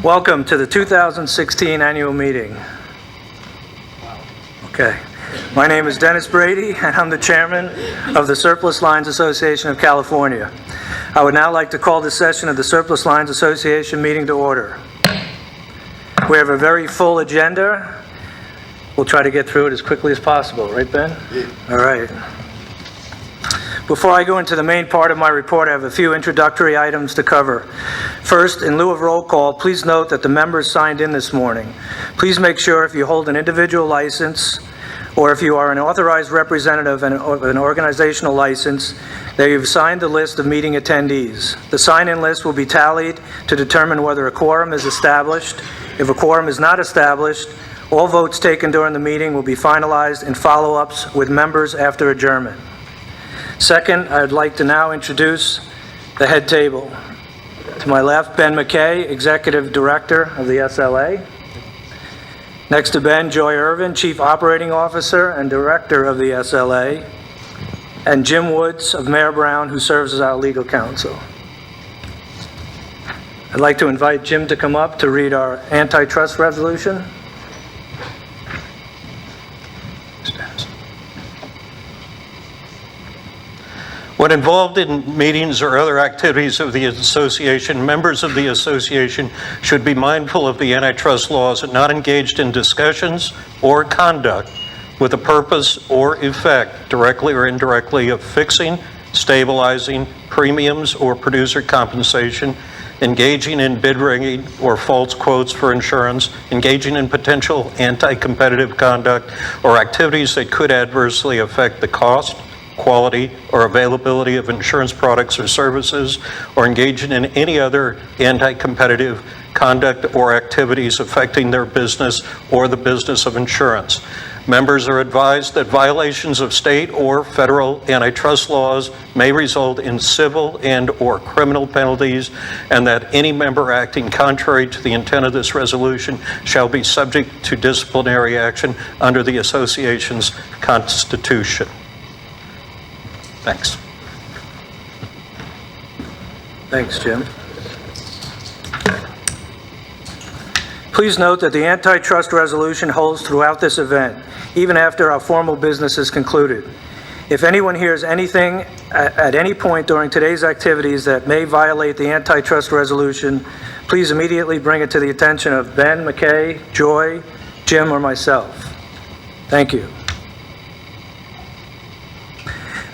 Welcome to the 2016 annual meeting. Okay. My name is Dennis Brady, and I'm the chairman of the Surplus Lines Association of California. I would now like to call this session of the Surplus Lines Association meeting to order. We have a very full agenda. We'll try to get through it as quickly as possible. Right, Ben? Yeah. All right. Before I go into the main part of my report, I have a few introductory items to cover. First, in lieu of roll call, please note that the members signed in this morning. Please make sure if you hold an individual license or if you are an authorized representative of an organizational license, that you've signed the list of meeting attendees. The sign-in list will be tallied to determine whether a quorum is established. If a quorum is not established, all votes taken during the meeting will be finalized in follow-ups with members after adjournment. Second, I'd like to now introduce the head table. To my left, Ben McKay, Executive Director of the SLA. Next to Ben, Joy Irvin, Chief Operating Officer and Director of the SLA. And Jim Woods of Mayor Brown, who serves as our legal counsel. I'd like to invite Jim to come up to read our antitrust resolution. When involved in meetings or other activities of the association, members of the association should be mindful of the antitrust laws and not engaged in discussions or conduct with a purpose or effect, directly or indirectly, of fixing, stabilizing premiums or producer compensation, engaging in bid rigging or false quotes for insurance, engaging in potential anti-competitive conduct or activities that could adversely affect the cost, quality, or availability of insurance products or services, or engaging in any other anti-competitive conduct or activities affecting their business or the business of insurance. Members are advised that violations of state or federal antitrust laws may result in civil and/or criminal penalties, and that any member acting contrary to the intent of this resolution shall be subject to disciplinary action under the association's constitution. Thanks. Thanks, Jim. Please note that the antitrust resolution holds throughout this event, even after our formal business is concluded. If anyone hears anything at any point during today's activities that may violate the antitrust resolution, please immediately bring it to the attention of Ben McKay, Joy, Jim, or myself. Thank you.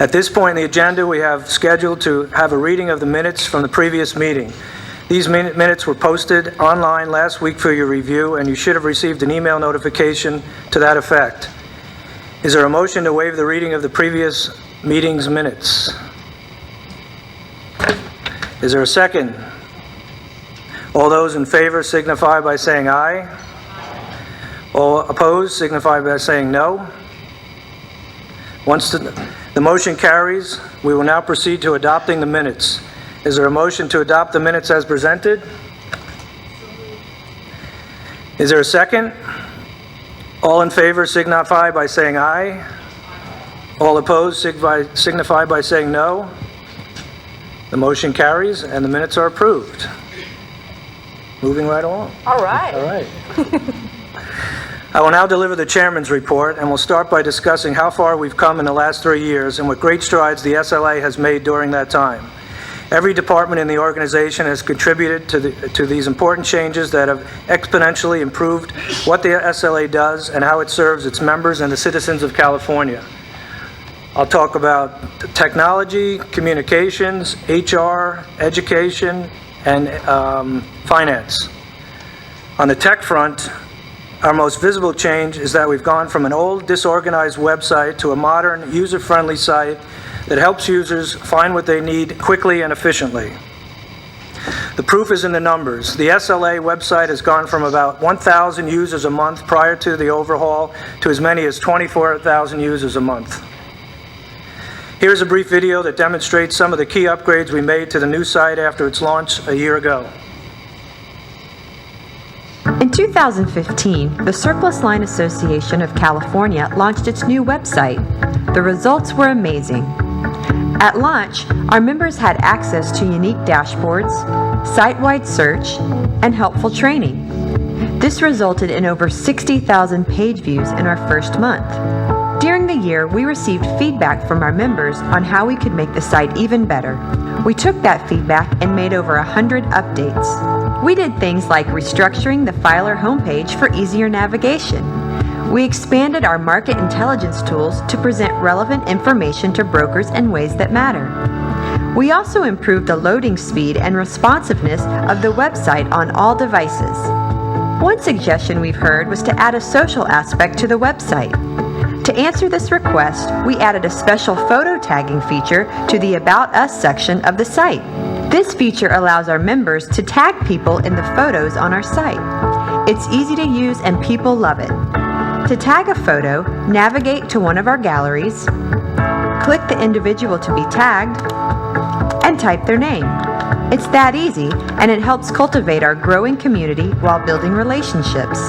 At this point in the agenda, we have scheduled to have a reading of the minutes from the previous meeting. These minutes were posted online last week for your review, and you should have received an email notification to that effect. Is there a motion to waive the reading of the previous meeting's minutes? Is there a second? All those in favor signify by saying aye. All opposed signify by saying no. Once the motion carries, we will now proceed to adopting the minutes. Is there a motion to adopt the minutes as presented? Is there a second? All in favor signify by saying aye. All opposed signify by saying no. The motion carries and the minutes are approved. Moving right along. All right. All right. I will now deliver the chairman's report, and we'll start by discussing how far we've come in the last 3 years and what great strides the SLA has made during that time. Every department in the organization has contributed to these important changes that have exponentially improved what the SLA does and how it serves its members and the citizens of California. I'll talk about technology, communications, HR, education, and finance. On the tech front, our most visible change is that we've gone from an old, disorganized website to a modern, user-friendly site that helps users find what they need quickly and efficiently. The proof is in the numbers. The SLA website has gone from about 1,000 users a month prior to the overhaul to as many as 24,000 users a month. Here's a brief video that demonstrates some of the key upgrades we made to the new site after its launch a year ago. In 2015, the Surplus Line Association of California launched its new website. The results were amazing. At launch, our members had access to unique dashboards, site-wide search, and helpful training. This resulted in over 60,000 page views in our first month. During the year, we received feedback from our members on how we could make the site even better. We took that feedback and made over 100 updates. We did things like restructuring the Filer homepage for easier navigation. We expanded our market intelligence tools to present relevant information to brokers in ways that matter. We also improved the loading speed and responsiveness of the website on all devices. One suggestion we've heard was to add a social aspect to the website. To answer this request, we added a special photo tagging feature to the About Us section of the site. This feature allows our members to tag people in the photos on our site. It's easy to use and people love it. To tag a photo, navigate to one of our galleries, click the individual to be tagged, and type their name. It's that easy, and it helps cultivate our growing community while building relationships.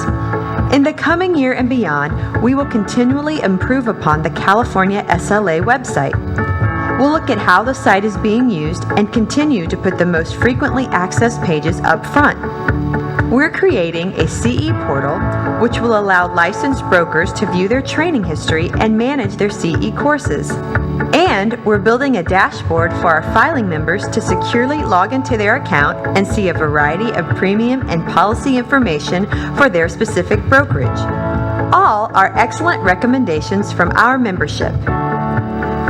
In the coming year and beyond, we will continually improve upon the California SLA website. We'll look at how the site is being used and continue to put the most frequently accessed pages up front. We're creating a CE portal, which will allow licensed brokers to view their training history and manage their CE courses. And we're building a dashboard for our filing members to securely log into their account and see a variety of premium and policy information for their specific brokerage. All are excellent recommendations from our membership.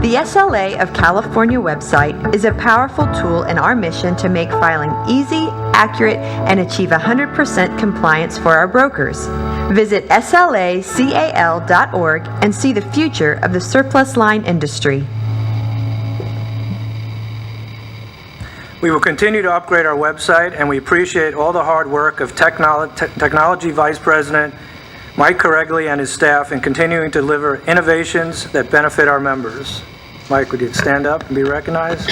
The SLA of California website is a powerful tool in our mission to make filing easy, accurate, and achieve 100% compliance for our brokers. Visit slacal.org and see the future of the surplus line industry. We will continue to upgrade our website, and we appreciate all the hard work of Technology Vice President Mike Corregli and his staff in continuing to deliver innovations that benefit our members. Mike, would you stand up and be recognized?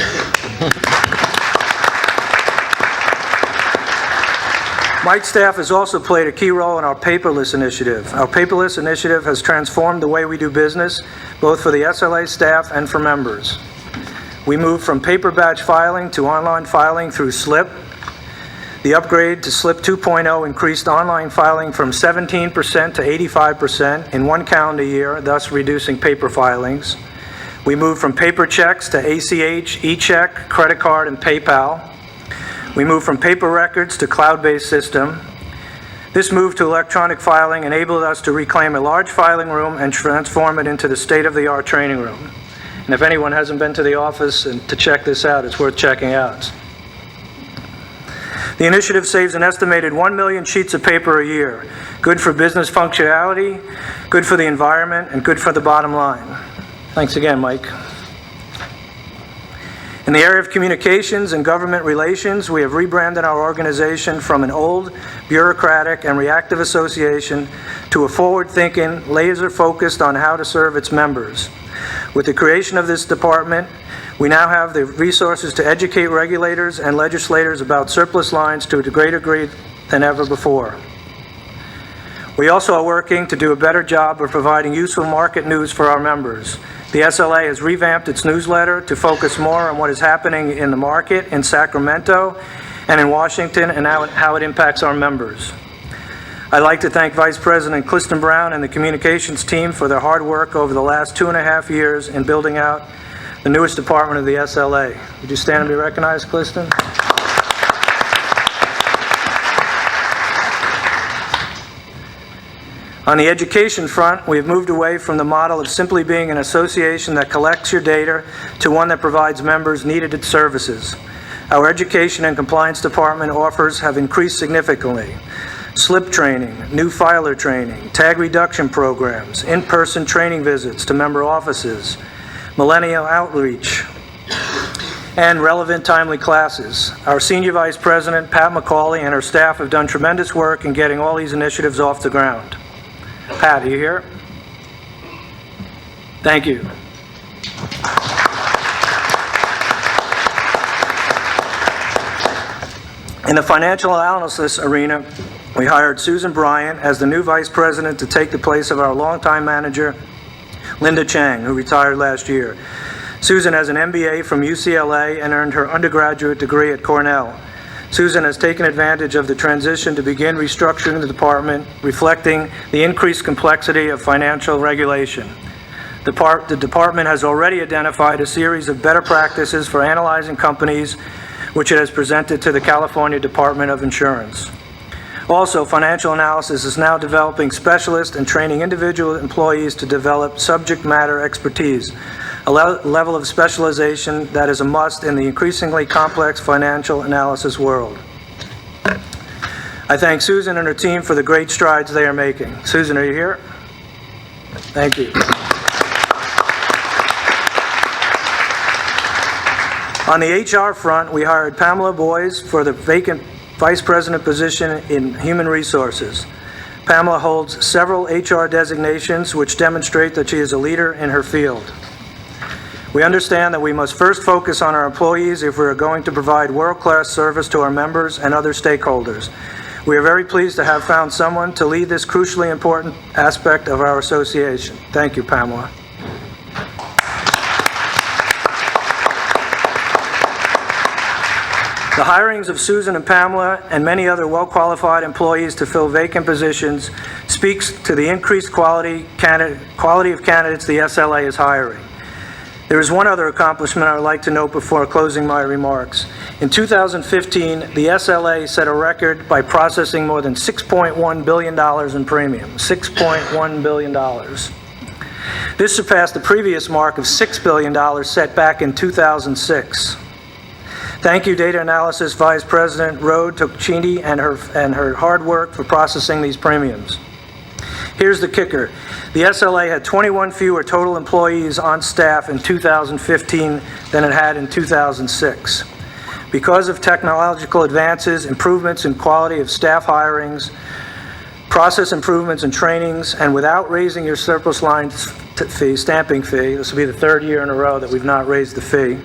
Mike's staff has also played a key role in our Paperless initiative. Our Paperless initiative has transformed the way we do business, both for the SLA staff and for members. We moved from paper batch filing to online filing through SLIP. The upgrade to SLIP 2.0 increased online filing from 17% to 85% in one calendar year, thus reducing paper filings. We moved from paper checks to ACH, e-check, credit card, and PayPal. We moved from paper records to cloud-based system. This move to electronic filing enabled us to reclaim a large filing room and transform it into the state-of-the-art training room. And if anyone hasn't been to the office and to check this out, it's worth checking out. The initiative saves an estimated 1 million sheets of paper a year. Good for business functionality, good for the environment, and good for the bottom line. Thanks again, Mike. In the area of communications and government relations, we have rebranded our organization from an old, bureaucratic, and reactive association to a forward-thinking, laser-focused on how to serve its members. With the creation of this department, we now have the resources to educate regulators and legislators about surplus lines to a greater degree than ever before. We also are working to do a better job of providing useful market news for our members. The SLA has revamped its newsletter to focus more on what is happening in the market in Sacramento and in Washington and how it impacts our members. I'd like to thank Vice President Clifton Brown and the communications team for their hard work over the last 2.5 years in building out the newest department of the SLA. Would you stand and be recognized, Clifton? On the education front, we have moved away from the model of simply being an association that collects your data to one that provides members needed services. Our education and compliance department offers have increased significantly. SLIP training, new filer training, tag reduction programs, in-person training visits to member offices, millennial outreach, and relevant timely classes. Our Senior Vice President, Pat McCauley, and her staff have done tremendous work in getting all these initiatives off the ground. Pat, are you here? Thank you. In the financial analysis arena, we hired Susan Bryant as the new vice president to take the place of our longtime manager, Linda Chang, who retired last year. Susan has an MBA from UCLA and earned her undergraduate degree at Cornell. Susan has taken advantage of the transition to begin restructuring the department, reflecting the increased complexity of financial regulation. The department has already identified a series of better practices for analyzing companies, which it has presented to the California Department of Insurance. Also, financial analysis is now developing specialists and training individual employees to develop subject matter expertise, a level of specialization that is a must in the increasingly complex financial analysis world. I thank Susan and her team for the great strides they are making. Susan, are you here? Thank you. On the HR front, we hired Pamela Boyes for the vacant Vice President position in Human Resources. Pamela holds several HR designations which demonstrate that she is a leader in her field. We understand that we must first focus on our employees if we are going to provide world-class service to our members and other stakeholders. We are very pleased to have found someone to lead this crucially important aspect of our association. Thank you, Pamela. The hirings of Susan and Pamela and many other well-qualified employees to fill vacant positions speaks to the increased quality of candidates the SLA is hiring. There is one other accomplishment I would like to note before closing my remarks. In 2015, the SLA set a record by processing more than $6.1 billion in premiums. $6.1 billion. This surpassed the previous mark of $6 billion set back in 2006. Thank you, Data Analysis Vice President Rode Tocchini and her hard work for processing these premiums. Here's the kicker. The SLA had 21 fewer total employees on staff in 2015 than it had in 2006. Because of technological advances, improvements in quality of staff hirings, process improvements and trainings, and without raising your surplus lines fee, stamping fee, this will be the third year in a row that we've not raised the fee,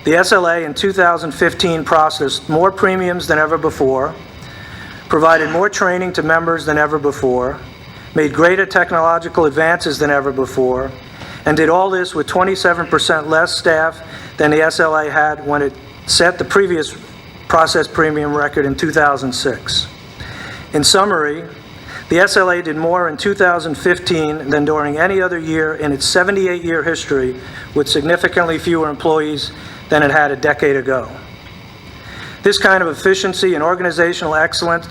the SLA in 2015 processed more premiums than ever before, provided more training to members than ever before, made greater technological advances than ever before, and did all this with 27% less staff than the SLA had when it set the previous process premium record in 2006. In summary, the SLA did more in 2015 than during any other year in its 78-year history, with significantly fewer employees than it had a decade ago. This kind of efficiency and organizational excellence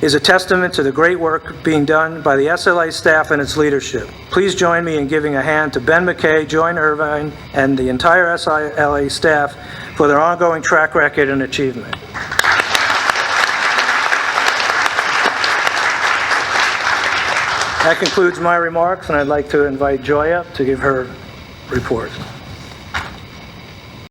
is a testament to the great work being done by the SLA staff and its leadership. Please join me in giving a hand to Ben McKay, Joy Irvine, and the entire SLA staff for their ongoing track record and achievement. That concludes my remarks, and I'd like to invite Joy up to give her report.